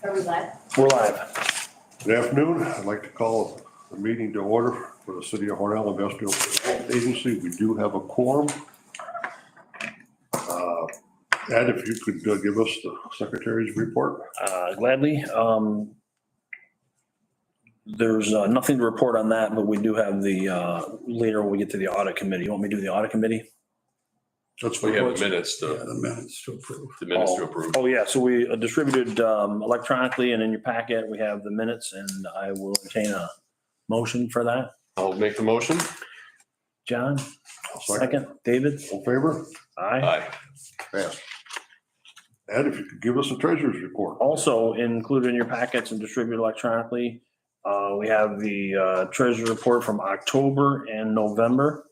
Are we live? We're live. Good afternoon. I'd like to call the meeting to order for the City of Hornell Industrial Development Agency. We do have a quorum. Ed, if you could give us the secretary's report. Gladly. There's nothing to report on that, but we do have the, later when we get to the audit committee. You want me to do the audit committee? That's We what have the minutes to approve. approve. Oh, yeah. So we distributed electronically, and in your packet, we have the minutes, and I will entertain a motion for that. I'll make the motion. John, second. David? All in favor? Aye. Aye. Passed. Ed, if you could give us the treasurer's report. Also included in your packets and distributed electronically, we have the treasury report from October and November.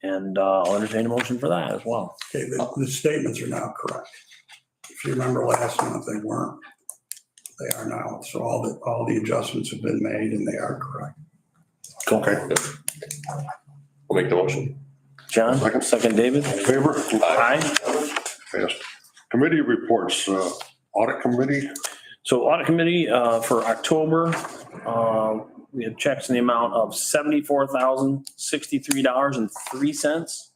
And I'll entertain a motion for that as well. Okay, the statements are now correct. If you remember last month, they weren't. They are now. So all the adjustments have been made and they are correct. Okay. I'll make the motion. John, second. David? All in favor? Aye. Passed. Committee reports, audit committee. So audit committee for October, we had checks in the amount of $74,063.03.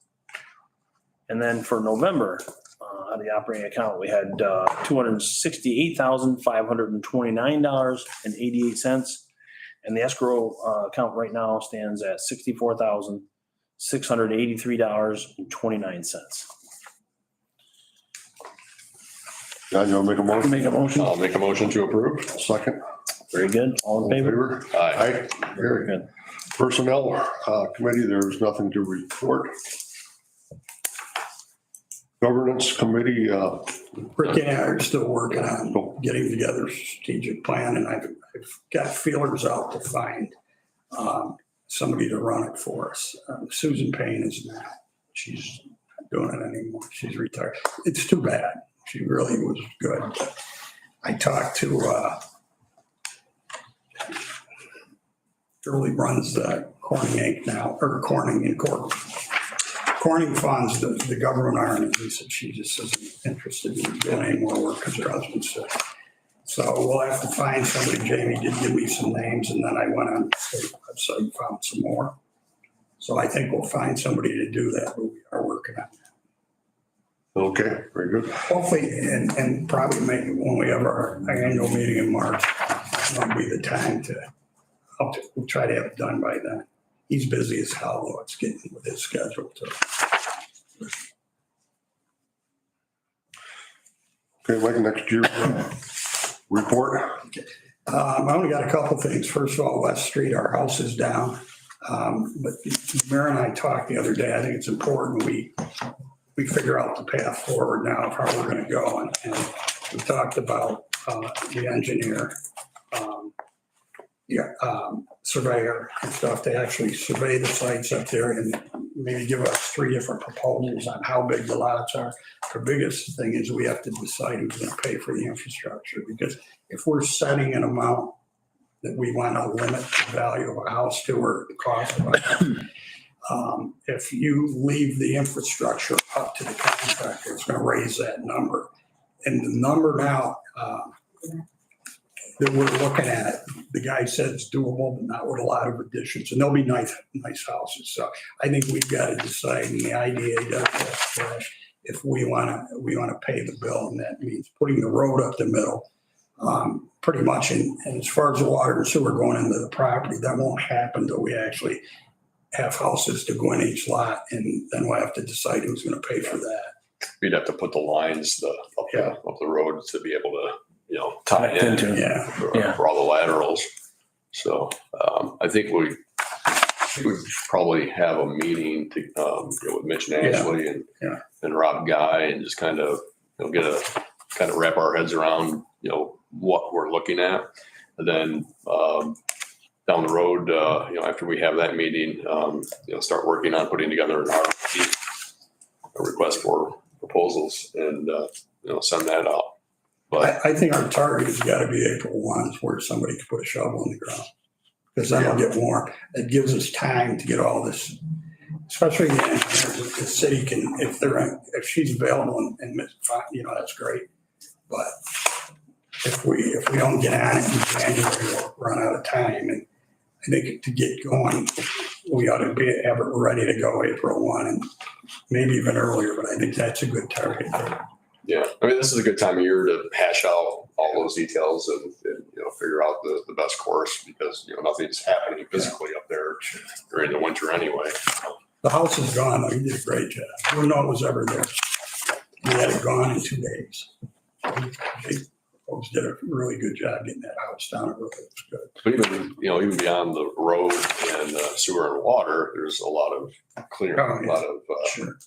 And then for November, out of the operating account, we had $268,529.88. And the escrow account right now stands at $64,683.29. John, you want to make a motion? Make a motion. I'll make a motion to approve. Second. Very good. All in favor? Aye. Very good. Personnel committee, there's nothing to report. Governance committee, Rick and I are still working on getting together a strategic plan, and I've got feelers out to find somebody to run it for us. Susan Payne is not. She's not doing it anymore. She's retired. It's too bad. She really was good. I talked to Shirley runs Corning Inc. now, or Corning and Corning funds the government arm, and he said she just isn't interested in doing any more work because her husband's sick. So we'll have to find somebody. Jamie did give me some names, and then I went on the state website and found some more. So I think we'll find somebody to do that, but we are working on that. okay, very good. Hopefully, and probably maybe when we have our annual meeting in March, that'll be the time we'll try to have it done by then. He's busy as hell, though. It's getting with his schedule too. Okay, like next year report. I only got a couple things. First of all, West Street, our house is down. But Mayor and I talked the other day. I think it's important we figure out the path forward now of how we're going to go. And we talked about the engineer, surveyor and stuff to actually survey the sites up there and maybe give us 3 different proposals on how big the lots are. The biggest thing is we have to decide who's going to pay for the infrastructure, because if we're setting an amount that we want to limit the value of a house to or the cost of a house, if you leave the infrastructure up to the contractor, it's going to raise that number. And the number now that we're looking at, the guy said it's doable, but not with a lot of additions. And they'll be nice houses. So I think we've got to decide, and the IDA does that, if we want to pay the bill, and that means putting the road up the middle. Pretty much, and as far as the water and sewer going into the property, that won't happen until we actually have houses to go in each lot, and then we'll have to decide who's going to pay for that. We'd have to put the lines up the road to be able to, tie in for all the laterals. So I think we should probably have a meeting to with Mitch and Ashley and Rob Guy, and just kind of wrap our heads around what we're looking at, and then down the road, after we have that meeting, start working on putting together an RFP, a request for proposals, and send that out. But I think our target has got to be April 1, where somebody can put a shovel in the ground, because then it'll get warm. It gives us time to get all this, especially the city can, if she's available and that's great. But if we don't get on it in January, we'll run out of time. And I think to get going, we ought to have it ready to go April 1 and maybe even earlier, but I think that's a good target. Yeah, I mean, this is a good time of year to hash out all those details and figure out the best course because, nothing's happening physically up there during the winter anyway. The house is gone, though. He did a great job. Who know it was ever there? He had it gone in 2 days. They folks did a really good job getting that house down. It really was good. But even beyond the road and sewer and water, there's a lot of clearing, a lot of, Sure.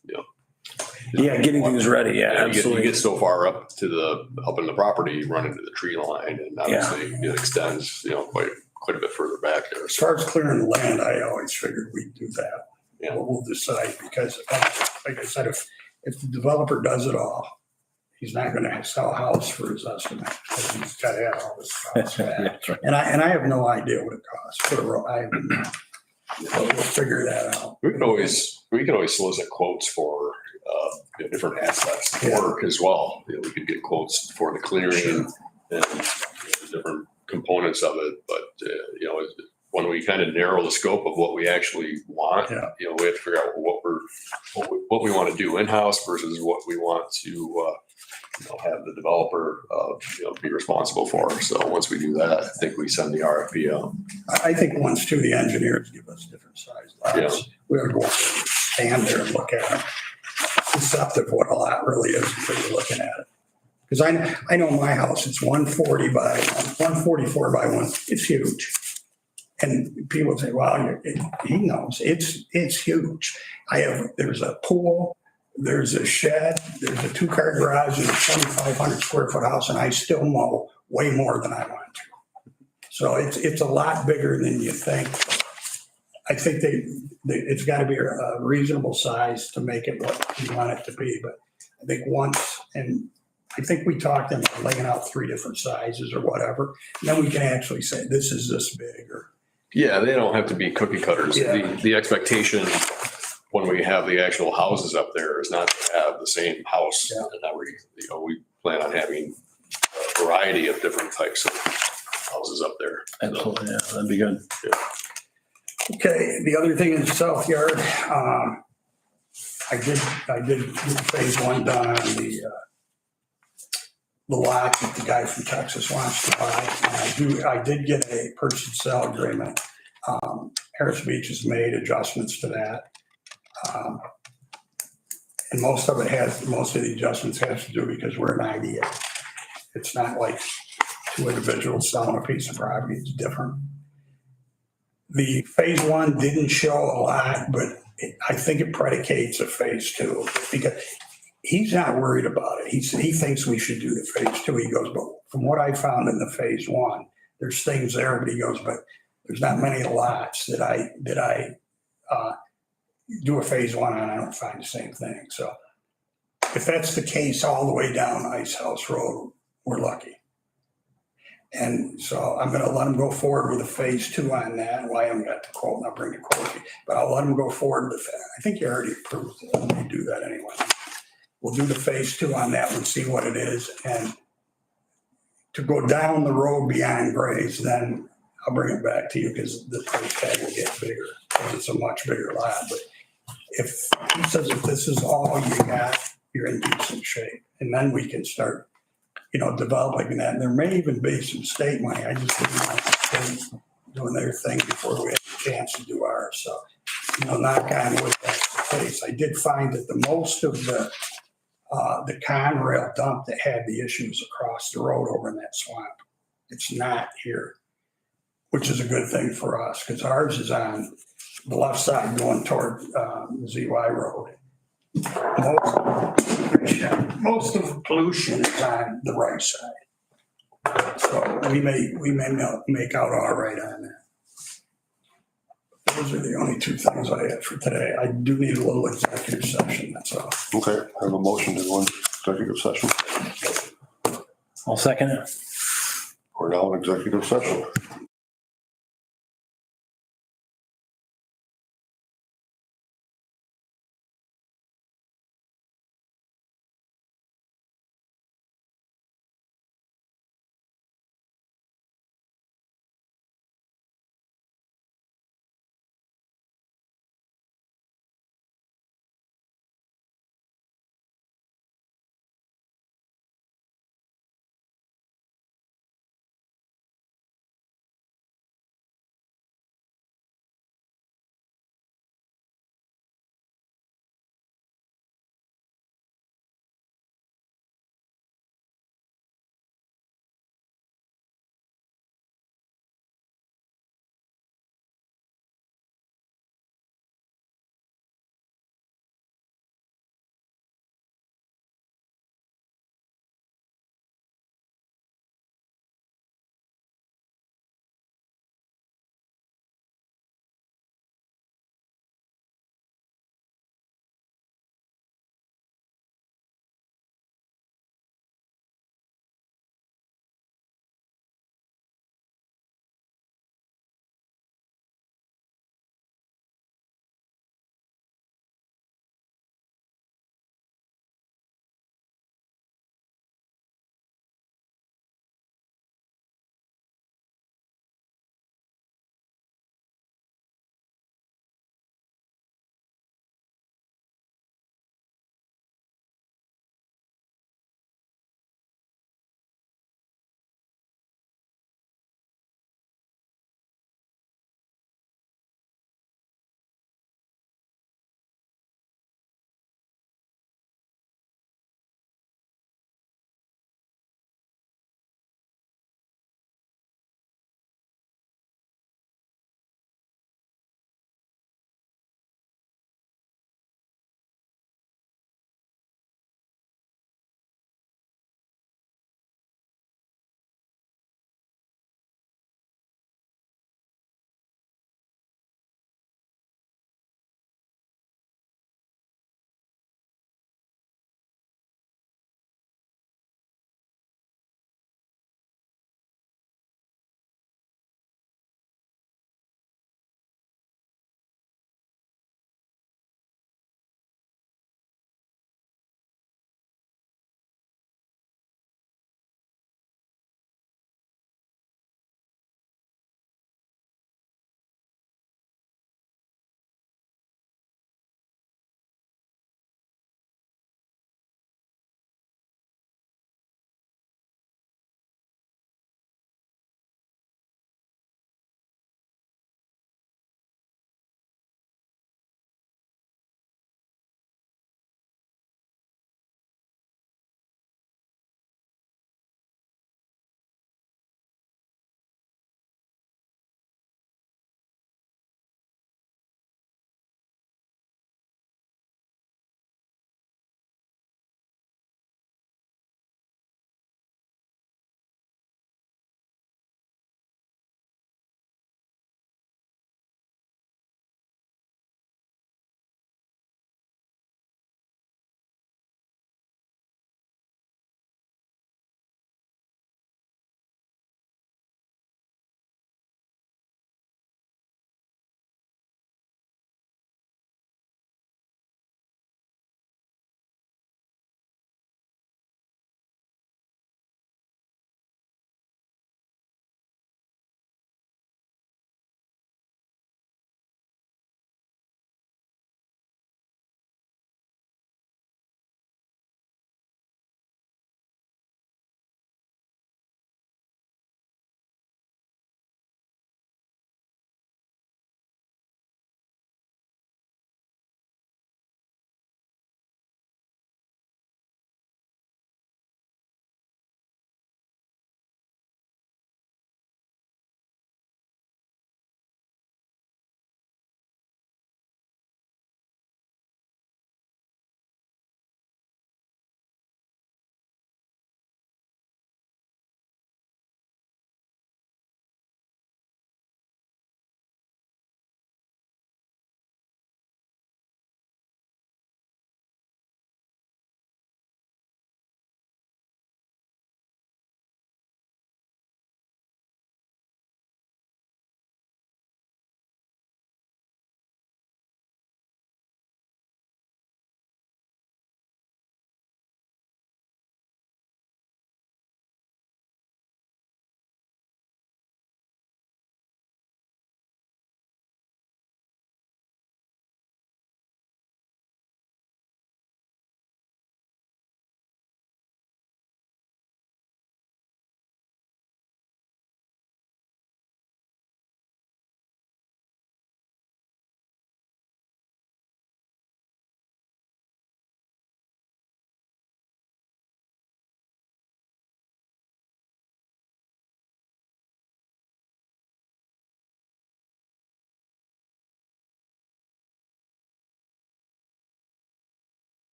Yeah, getting things ready. Yeah, absolutely. You get so far up in the property, you run into the tree line, and obviously it extends, quite a bit further back there. As far as clearing the land, I always figured we'd do that. Yeah. But we'll decide because, like I said, if the developer does it all, he's not going to sell a house for his estimate because he's got to have all this cost back. Yeah, that's right. And I have no idea what it costs for the road. We'll figure that out. We can always solicit quotes for different aspects of Yeah. work as well. We could get quotes for the clearing Sure. and different components of it. But when we kind of narrow the scope of what we actually want, Yeah. we have to figure out what we want to do in house versus what we want to have the developer be responsible for. So once we do that, I think we send the RFP out. I think once too, the engineers give us different size lots. Yeah. We ought to go stand there and look at them. Deceptive what a lot really is until you're looking at it. Because I know my house, it's 144 by 1. It's huge. And people say, well, he knows it's huge. There's a pool, there's a shed, there's a 2-car garage and a 2,500 square foot house, and I still mow way more than I want to. So it's a lot bigger than you think. I think it's got to be a reasonable size to make it what you want it to be. But I think I think we talked about laying out 3 different sizes or whatever. And then we can actually say, this is this big or. Yeah, they don't have to be cookie cutters. Yeah. The expectation when we have the actual houses up there is not to have the same house. Yeah. And that we plan on having a variety of different types of houses up there. Absolutely. Yeah, that'd be good. Okay, the other thing is South Yard. I did get phase 1 done on the lot that the guy from Texas wants to buy. And I did get a purchase and sale agreement. Harris Beach has made adjustments to that. And most of the adjustments has to do because we're an IDA. It's not like 2 individuals selling a piece of property. It's different. The phase 1 didn't show a lot, but I think it predicates a phase 2 because he's not worried about it. He thinks we should do the phase 2. He goes, but from what I found in the phase 1, there's things there, but he goes, but there's not many lots that I do a phase 1 on. I don't find the same thing. So if that's the case all the way down Ice House Road, we're lucky. And so I'm going to let him go forward with a phase 2 on that. Well, I haven't got the quote, and I'll bring the quote to you, but I'll let him go forward with that. I think you already approved it. Let me do that anyway. We'll do the phase 2 on that one, see what it is. And to go down the road beyond Gray's, then I'll bring it back to you because the price tag will get bigger because it's a much bigger lot. But if he says if this is all you got, you're in decent shape. And then we can start developing that. And there may even be some state money. I just didn't want the state doing their thing before we had a chance to do ours. So, knock on wood, that's the case. I did find that the most of the Conrail dump that had the issues across the road over in that swamp, it's not here, which is a good thing for us because ours is on the left side going toward the ZY Road. Most of the pollution is on the right side. So we may make out all right on that. Those are the only 2 things I had for today. I do need a little executive session, that's all. Okay, I have a motion to go into executive session. I'll second it. We're now in executive session.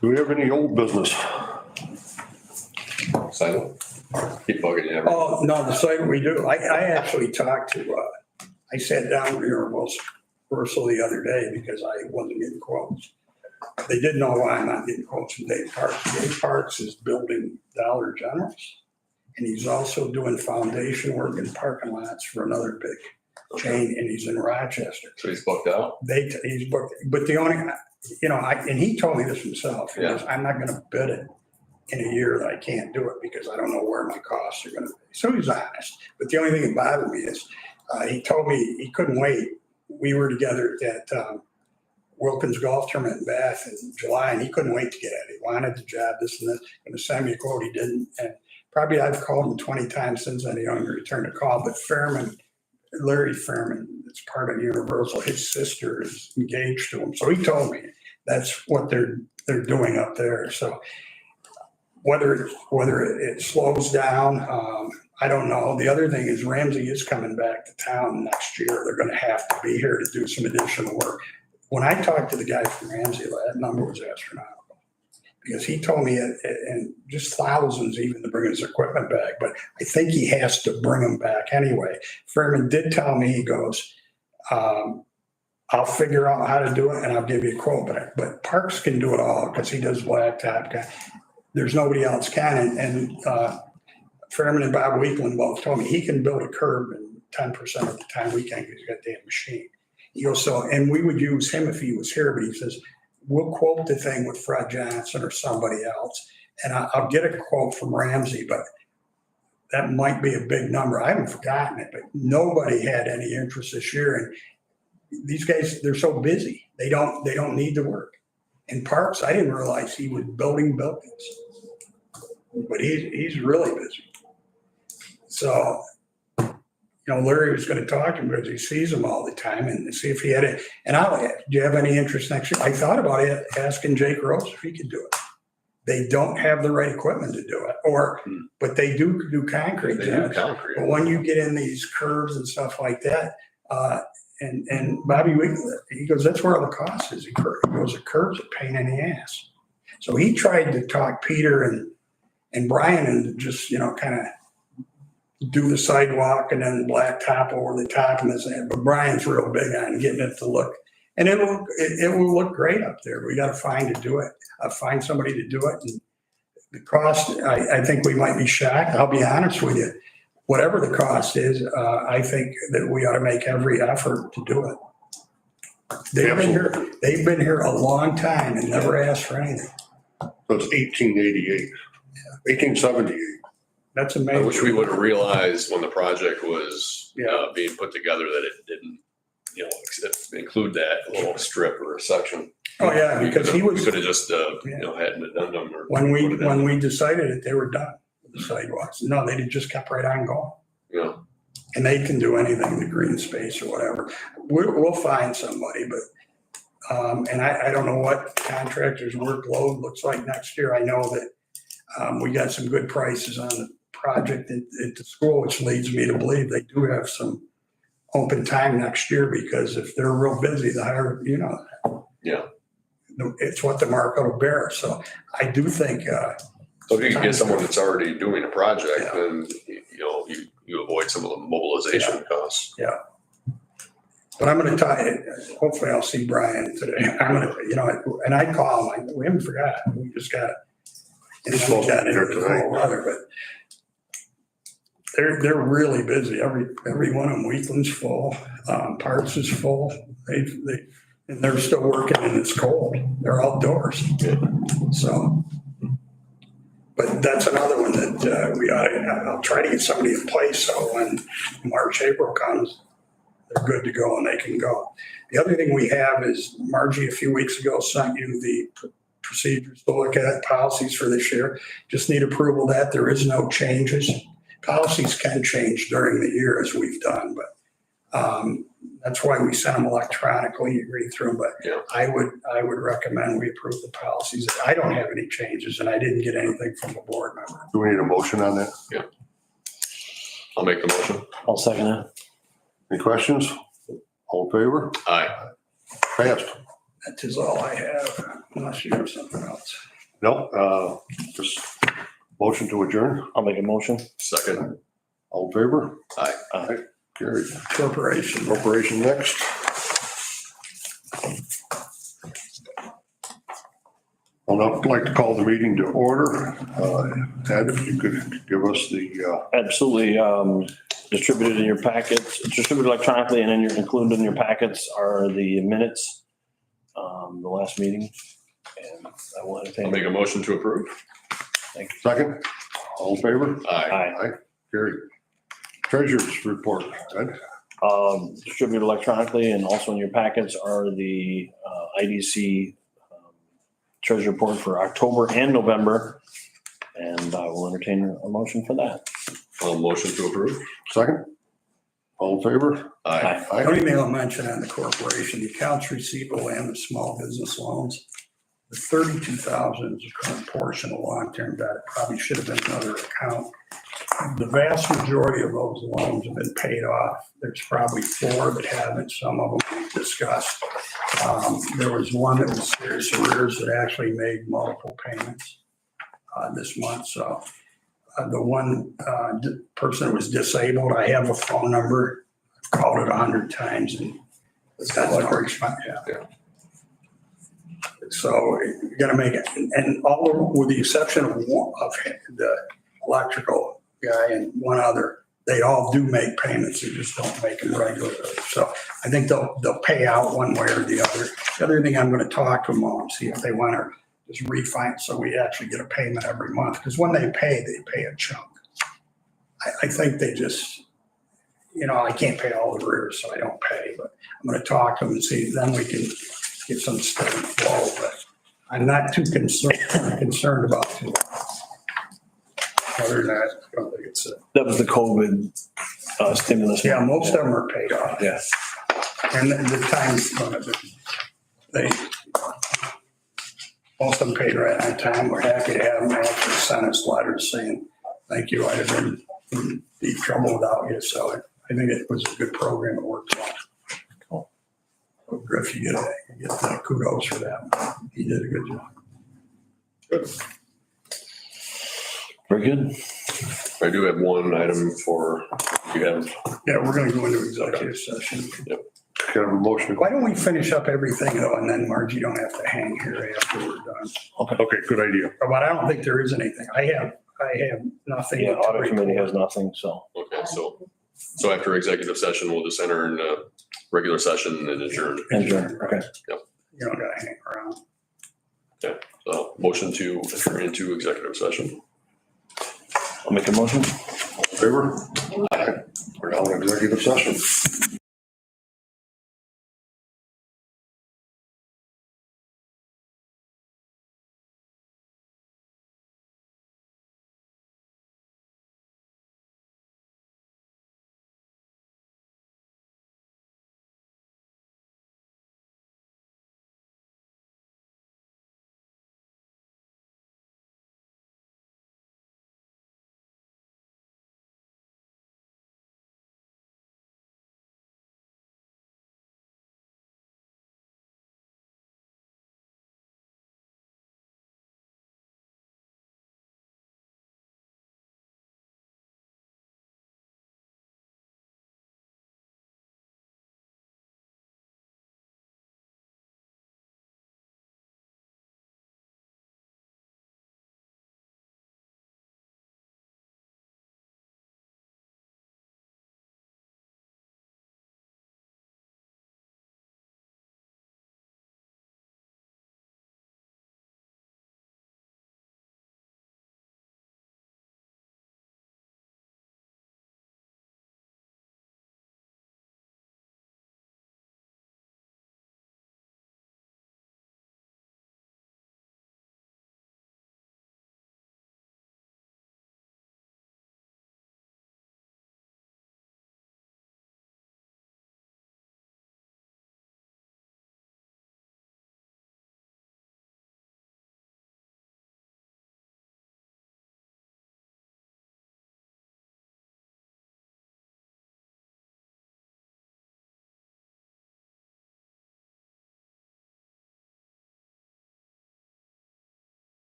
Do we have any old business? So keep bugging you. Oh, no, the site we do. I actually talked to, I sat down with Universal the other day because I wasn't getting quotes. They didn't know why I'm not getting quotes from Dave Parks. Dave Parks is building Dollar Generals. And he's also doing foundation work in parking lots for another big chain, and he's in Rochester. So he's booked out? He's booked, but the only, and he told me this himself. He goes, I'm not gonna bid it in a year that I can't do it because I don't know where my costs are gonna be. So he's honest. But the only thing that bothered me is, he told me he couldn't wait. We were together at Wilkins Golf Tournament in Bath in July, and he couldn't wait to get it. He wanted the job, this and this, gonna send me a quote, he didn't. And probably I've called him 20 times since then, he only returned a call. But Larry Fairman, that's part of Universal, his sister is engaged to him. So he told me that's what they're doing up there. So whether it slows down, I don't know. The other thing is Ramsey is coming back to town next year. They're going to have to be here to do some additional work. When I talked to the guy from Ramsey, that number was astronomical because he told me, and just thousands even to bring his equipment back. But I think he has to bring them back anyway. Fairman did tell me, he goes, I'll figure out how to do it and I'll give you a quote. But Parks can do it all because he does blacktop. There's nobody else can. And Fairman and Bob Weekland both told me he can build a curb in 10% of the time we can because he's got the damn machine. He goes, and we would use him if he was here, but he says, we'll quote the thing with Fred Johnson or somebody else. And I'll get a quote from Ramsey, but that might be a big number. I haven't forgotten it, but nobody had any interest this year. And these guys, they're so busy. They don't need the work. And Parks, I didn't realize he was building buildings, but he's really busy. So, Larry was going to talk to him because he sees him all the time and see if he had it. And do you have any interest next year? I thought about it, asking Jake Rose if he could do it. They don't have the right equipment to do it, but they do concrete. They do concrete. But when you get in these curves and stuff like that, and Bobby Wiggler, he goes, that's where all the cost is. He goes, the curves are a pain in the ass. So he tried to talk Peter and Brian and just, kind of do the sidewalk and then blacktop over the top and this. But Brian's real big on getting it to look, and it will look great up there. We got to find somebody to do it. And the cost, I think we might be shocked. I'll be honest with you. Whatever the cost is, I think that we ought to make every effort to do it. They've been here a long time and never asked for anything. So it's 1888, 1878. That's amazing. I wish we would have realized when the project was being put together that it didn't, include that little strip or a section. Oh yeah, because we could have just had an addendum. Or when we decided it, they were done with the sidewalks. No, they just kept right on going. Yeah. And they can do anything, the green space or whatever. We'll find somebody, but and I don't know what contractors' workload looks like next year. I know that we got some good prices on the project at the school, which leads me to believe they do have some open time next year because if they're real busy, the higher, it's what the market will bear. So I do think. So if you can get someone that's already doing a project, then you avoid some of the mobilization costs. Yeah. But I'm going to hopefully I'll see Brian today. I'm going to, and I call him. We haven't forgotten. We just got. He's supposed to be there tonight. But they're really busy. Every one of them, Weekland's full, Parts is full. And they're still working and it's cold. They're outdoors. So, but that's another one that I'll try to get somebody in place so when March, April comes, they're good to go and they can go. The other thing we have is Margie a few weeks ago sent you the procedures to look at, policies for this year. Just need approval that there is no changes. Policies can change during the year as we've done, but That's why we sent them electronically, you read through them, but Yeah. I would recommend we approve the policies. I don't have any changes and I didn't get anything from the board member. Do we need a motion on that? I'll make the motion. I'll second it. Any questions? All in favor? Aye. Passed. That is all I have, unless you have something else. No, just motion to adjourn. I'll make a motion. Second. All in favor? Aye. Carried. Corporation. Corporation next. I'd now like to call the meeting to order. Ted, if you could give us the, Absolutely. Distributed in your packets, distributed electronically and included in your packets are the minutes, the last meeting. And I want to I'll thank. make a motion to approve. second. All in favor? Aye. Aye. Carried. Treasurer's report. Ted? Distributed electronically and also in your packets are the IDC treasure report for October and November. And I will entertain a motion for that. I'll motion to approve. Second. All in favor? Aye. The only thing I'll mention on the corporation, the accounts receivable and the small business loans, the 32,000 is the current portion of long-term debt. It probably should have been another account. The vast majority of those loans have been paid off. There's probably 4 that haven't, some of them we've discussed. There was one that was serious arrears that actually made multiple payments this month. So the one person that was disabled, I have a phone number. I've called it 100 times and that's no response. Yeah. So you got to make it, and all with the exception of the electrical guy and one other, they all do make payments. They just don't make them regularly. So I think they'll pay out one way or the other. The other thing, I'm going to talk to them all and see if they want to just refinance so we actually get a payment every month. Because when they pay a chunk. I think they just, I can't pay all the arrears, so I don't pay. But I'm going to talk to them and see. Then we can get some steady flow. But I'm not too concerned about it. Other than that, I don't think it's That was the COVID stimulus. yeah, most of them are paid off. Yeah. And the time limit, most of them paid right on time. We're happy to have them actually send us letters saying, thank you, I'd have been in deep trouble without you. So I think it was a good program. It worked well. Cool. So Griff, you get kudos for that. He did a good job. Good. Very good. I do have one item for, you have, Yeah, we're going to go into executive session. Can I have a motion? Why don't we finish up everything though, and then Margie, you don't have to hang here after we're done. Okay, good idea. But I don't think there is anything. I have nothing. Yeah, to audit committee report. has nothing, so. okay, so after executive session, we'll just enter in a regular session and adjourn. Adjourn, okay. You don't gotta hang around. So motion to enter into executive session. I'll make a motion. All in favor? Aye. We're now in executive session.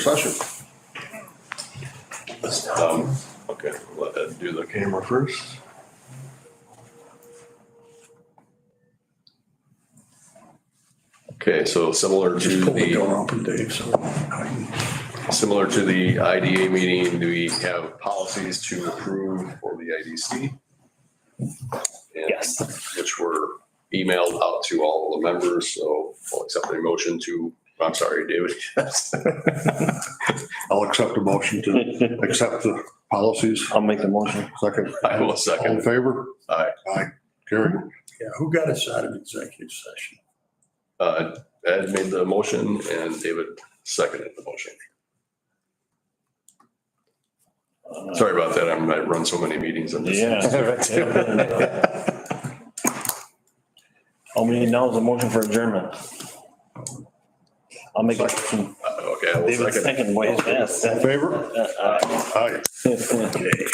session. Okay, let Ed do the camera first. Okay, so similar Just to pull the the, door open, Dave, so I can. similar to the IDA meeting, we have policies to approve for the IDC. Yes. Which were emailed out to all of the members, so I'll accept the motion to, I'm sorry, David. I'll accept a motion to accept the policies. I'll make the motion. Second. I will All in second. favor? Aye. Aye. Carried. Yeah, who got us out of executive session? Ed made the motion and David seconded the motion. Sorry about that. I run so many meetings. I'm just. Yeah. All we need now is a motion for adjournment. I'll make a motion. Okay, I will David second. second, boy, yes. All in favor? Aye. Aye.